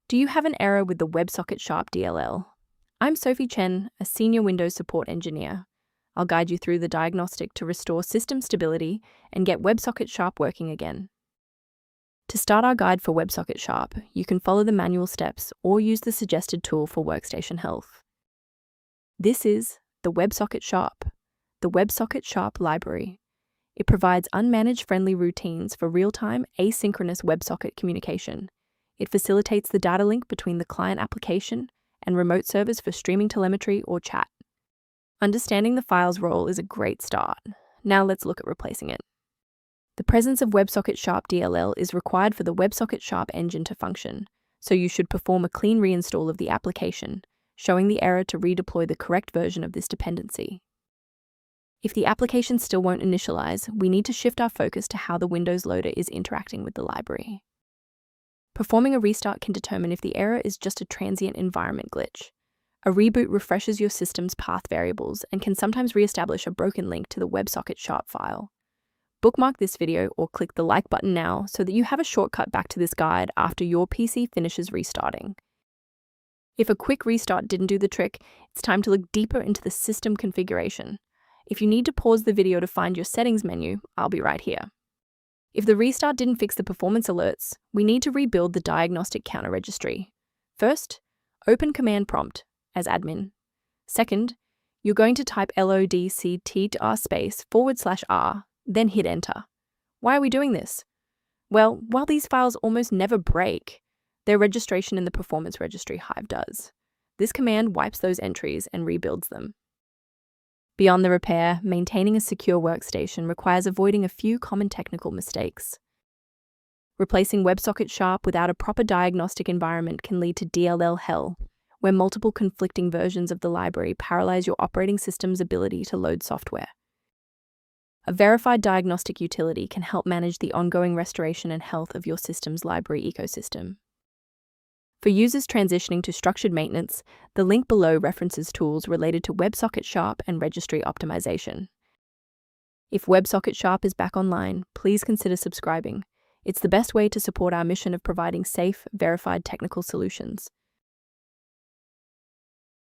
Do you have an error with the Websocket-sharp DLL? I'm Sophie Chen, a senior Windows support engineer. I'll guide you through the diagnostic to restore system stability and get WebSocket-sharp working again. To start our guide for WebSocket-sharp, you can follow the manual steps or use the suggested tool for workstation health. This is the WebSocket-sharp, the WebSocket-sharp library. It provides unmanaged-friendly routines for real-time, asynchronous WebSocket communication. It facilitates the data link between the client application and remote servers for streaming telemetry or chat. Understanding the file's role is a great start. Now let's look at replacing it. The presence of WebSocket-sharp DLL is required for the WebSocket-sharp engine to function, so you should perform a clean reinstall of the application, showing the error to redeploy the correct version of this dependency. If the application still won't initialize, we need to shift our focus to how the Windows loader is interacting with the library. Performing a restart can determine if the error is just a transient environment glitch. A reboot refreshes your system's path variables and can sometimes reestablish a broken link to the WebSocket-sharp file. Bookmark this video or click the like button now so that you have a shortcut back to this guide after your PC finishes restarting. If a quick restart didn't do the trick, it's time to look deeper into the system configuration. If you need to pause the video to find your settings menu, I'll be right here. If the restart didn't fix the performance alerts, we need to rebuild the diagnostic counter registry. First, open command prompt as admin. Second, you're going to type lodctr//r, then hit enter. Why are we doing this? Well, while these files almost never break, their registration in the performance registry Hive does. This command wipes those entries and rebuilds them. Beyond the repair, maintaining a secure workstation requires avoiding a few common technical mistakes. Replacing WebSocket-sharp without a proper diagnostic environment can lead to DLL hell, where multiple conflicting versions of the library paralyze your operating system's ability to load software. A verified diagnostic utility can help manage the ongoing restoration and health of your system's library ecosystem. For users transitioning to structured maintenance, the link below references tools related to WebSocket-sharp and registry optimization. If WebSocket-sharp is back online, please consider subscribing. It's the best way to support our mission of providing safe, verified technical solutions.